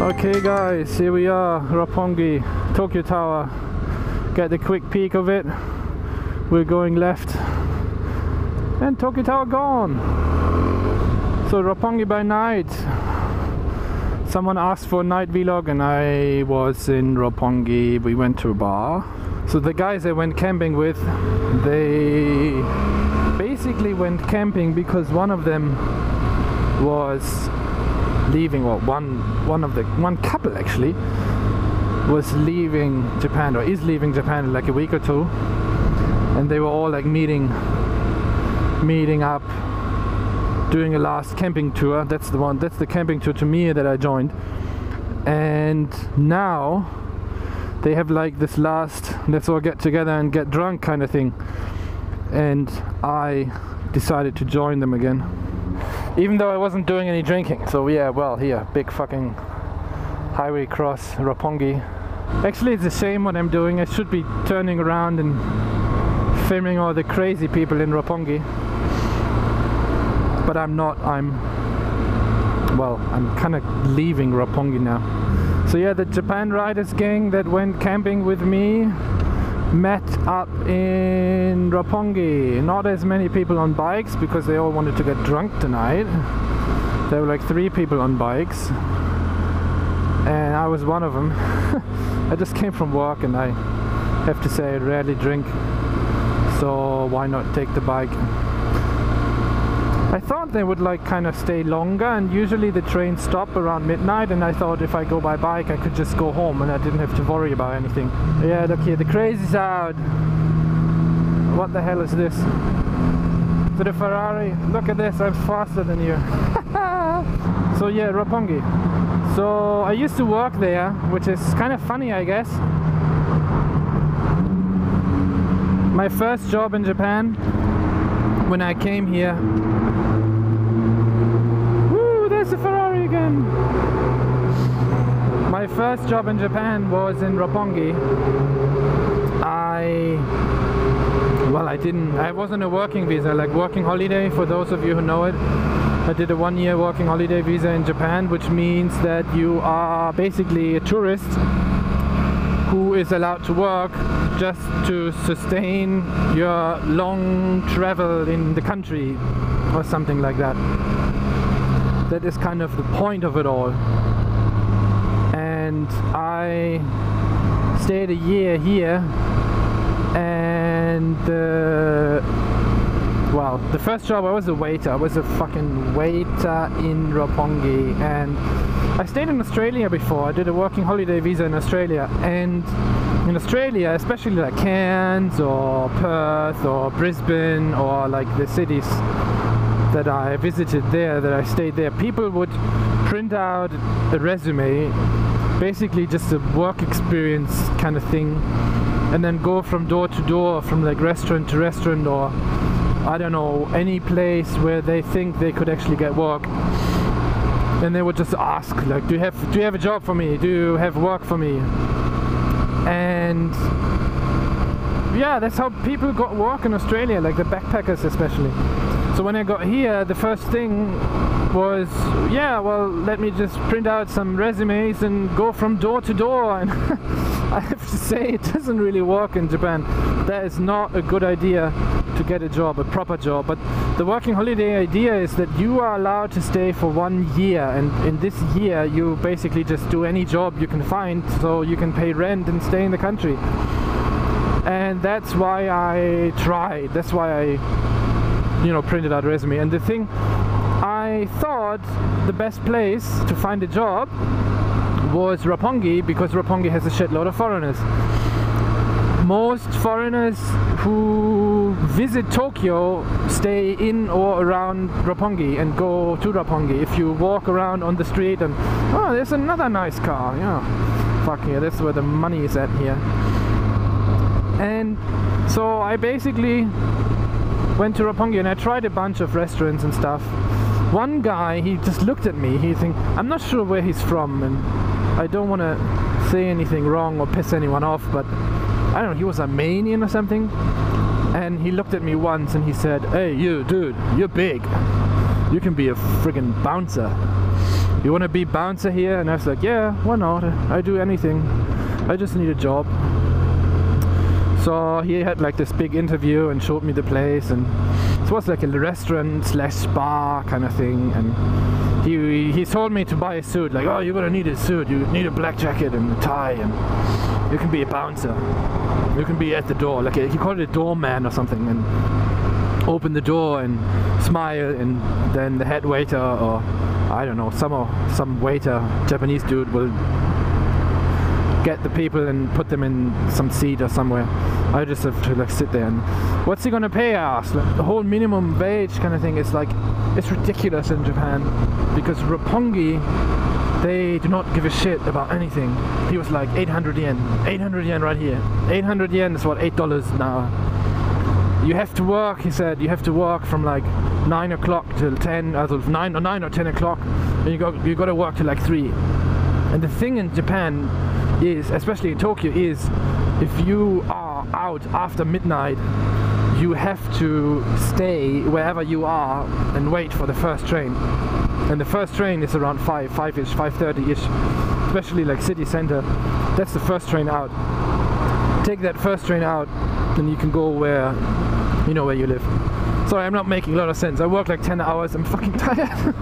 Okay guys, here we are, Roppongi, Tokyo Tower. Get the quick peek of it. We're going left and Tokyo Tower gone. So Roppongi by night. Someone asked for a night vlog and I was in Roppongi. We went to a bar. So the guys I went camping with, they basically went camping because one of them was leaving, or one couple actually was leaving Japan, or is leaving Japan in like a week or two, and they were all like meeting up, doing a last camping tour. That's the camping tour to me that I joined, and now they have like this last let's all get together and get drunk kind of thing, and I decided to join them again. Even though I wasn't doing any drinking. So yeah, well, here, big fucking highway cross, Roppongi. Actually, it's a shame what I'm doing. I should be turning around and filming all the crazy people in Roppongi. But I'm not. I'm kind of leaving Roppongi now. So yeah, the Japan Riders gang that went camping with me met up in Roppongi. Not as many people on bikes because they all wanted to get drunk tonight. There were like 3 people on bikes and I was one of them. I just came from work and I have to say I rarely drink, so why not take the bike? I thought they would like kind of stay longer, and usually the trains stop around midnight, and I thought if I go by bike I could just go home and I didn't have to worry about anything. Yeah, look here, the crazy's out. What the hell is this? To the Ferrari. Look at this, I'm faster than you. So yeah, Roppongi. So I used to work there, which is kind of funny, I guess. My first job in Japan, when I came here, there's a Ferrari again. My first job in Japan was in Roppongi. I wasn't a working visa, like working holiday, for those of you who know it. I did a 1-year working holiday visa in Japan, which means that you are basically a tourist who is allowed to work just to sustain your long travel in the country or something like that. That is kind of the point of it all. And I stayed a year here, and the first job I was a waiter. I was a fucking waiter in Roppongi, and I stayed in Australia before. I did a working holiday visa in Australia, and in Australia, especially like Cairns or Perth or Brisbane or like the cities that I visited there, that I stayed there, people would print out a resume, basically just a work experience kind of thing, and then go from door to door, from like restaurant to restaurant, or I don't know, any place where they think they could actually get work. And they would just ask, like, do you have a job for me? Do you have work for me? And yeah, that's how people got work in Australia, like the backpackers especially. So when I got here, the first thing was, yeah, well, let me just print out some resumes and go from door to door. And I have to say, it doesn't really work in Japan. That is not a good idea to get a job, a proper job. But the working holiday idea is that you are allowed to stay for 1 year, and in this year you basically just do any job you can find, so you can pay rent and stay in the country. And that's why I tried. That's why I printed out a resume. And the thing, I thought the best place to find a job was Roppongi, because Roppongi has a shitload of foreigners. Most foreigners who visit Tokyo stay in or around Roppongi and go to Roppongi. If you walk around on the street and, oh, there's another nice car, yeah, fuck yeah, that's where the money is at here. And so I basically went to Roppongi and I tried a bunch of restaurants and stuff. One guy, he just looked at me, I'm not sure where he's from, and I don't want to say anything wrong or piss anyone off, but I don't know, he was Armenian or something, and he looked at me once and he said, "Hey you dude, you're big, you can be a friggin' bouncer." you want to be bouncer here? And I was like, yeah, why not? I do anything. I just need a job. So he had like this big interview and showed me the place, and it was like a restaurant slash bar kind of thing. And he told me to buy a suit, like, oh, you're gonna need a suit, you need a black jacket and a tie, and you can be a bouncer. You can be at the door, like he called it a doorman or something, and open the door and smile, and then the head waiter, or I don't know, some waiter, Japanese dude, will get the people and put them in some seat or somewhere. I just have to like sit there. And what's he gonna pay us? Like, the whole minimum wage kind of thing is like, it's ridiculous in Japan, because Roppongi, they do not give a shit about anything. He was like 800 yen, 800 yen right here. 800 yen is what, $8 an hour. You have to work, he said, you have to work from like 9 o'clock till 10, also 9 or 10 o'clock, and you got to work till like 3. And the thing in Japan is, especially in Tokyo, is if you are out after midnight, you have to stay wherever you are and wait for the first train. And the first train is around 5-ish, 5:30-ish, especially like city center. That's the first train out. Take that first train out, then you can go where, you know, where you live. Sorry, I'm not making a lot of sense. I work like 10 hours, I'm fucking tired.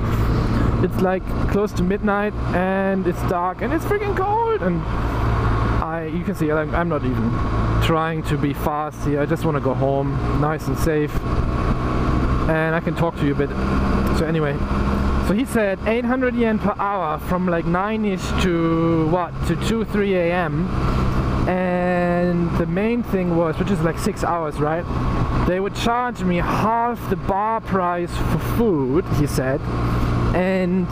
It's like close to midnight and it's dark and it's freaking cold, and you can see I'm not even trying to be fast here. I just want to go home nice and safe, and I can talk to you a bit. So anyway, so he said 800 yen per hour from like 9-ish to what, to 2-3 a.m. and the main thing was, which is like 6 hours, right? They would charge me half the bar price for food, he said, and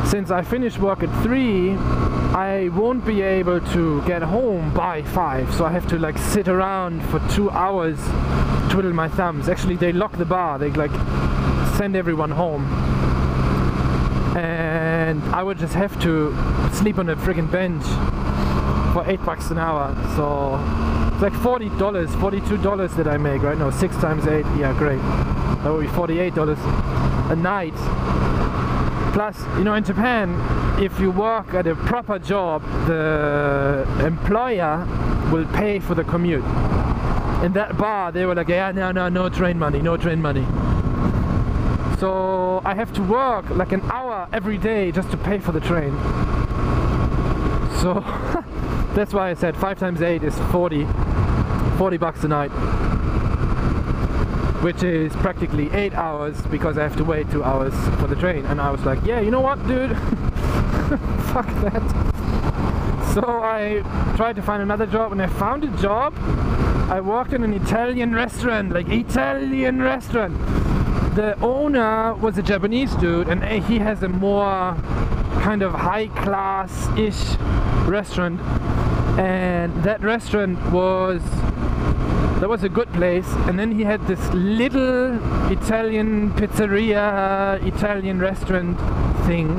since I finish work at 3, I won't be able to get home by 5, so I have to like sit around for 2 hours, twiddle my thumbs. Actually, they lock the bar, they like send everyone home, and I would just have to sleep on a friggin' bench for $8 an hour. So it's like $40, $42 that I make right now. 6 times 8, yeah, great. That would be $48 a night. Plus, you know, in Japan, if you work at a proper job, the employer will pay for the commute. In that bar, they were like, yeah, no train money, no train money. So I have to work like an hour every day just to pay for the train. So that's why I said 5 times 8 is $40 a night, which is practically 8 hours, because I have to wait 2 hours for the train. And I was like, yeah, you know what, dude? Fuck that. So I tried to find another job, and I found a job. I worked in an Italian restaurant, like Italian restaurant. The owner was a Japanese dude, and he has a more kind of high-class-ish restaurant. And that restaurant was a good place. And then he had this little Italian pizzeria, Italian restaurant thing,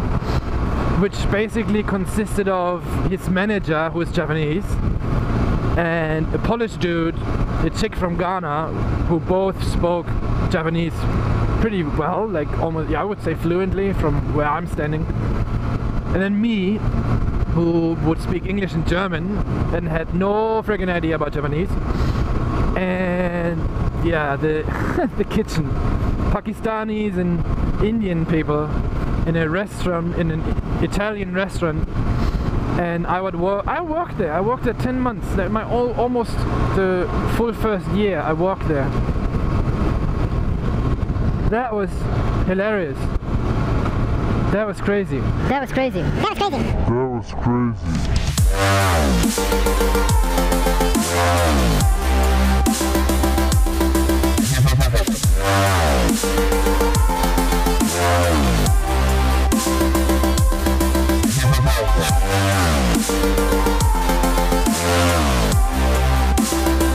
which basically consisted of his manager, who is Japanese, and a Polish dude, a chick from Ghana, who both spoke Japanese pretty well, like almost, yeah, I would say fluently from where I'm standing. And then me, who would speak English and German and had no friggin' idea about Japanese. And yeah, the the kitchen, Pakistanis and Indian people in a restaurant, in an Italian restaurant. And I worked there. I worked there 10 months. Almost the full first year I worked there. That was hilarious. That was crazy. That was crazy. That was crazy. That was crazy.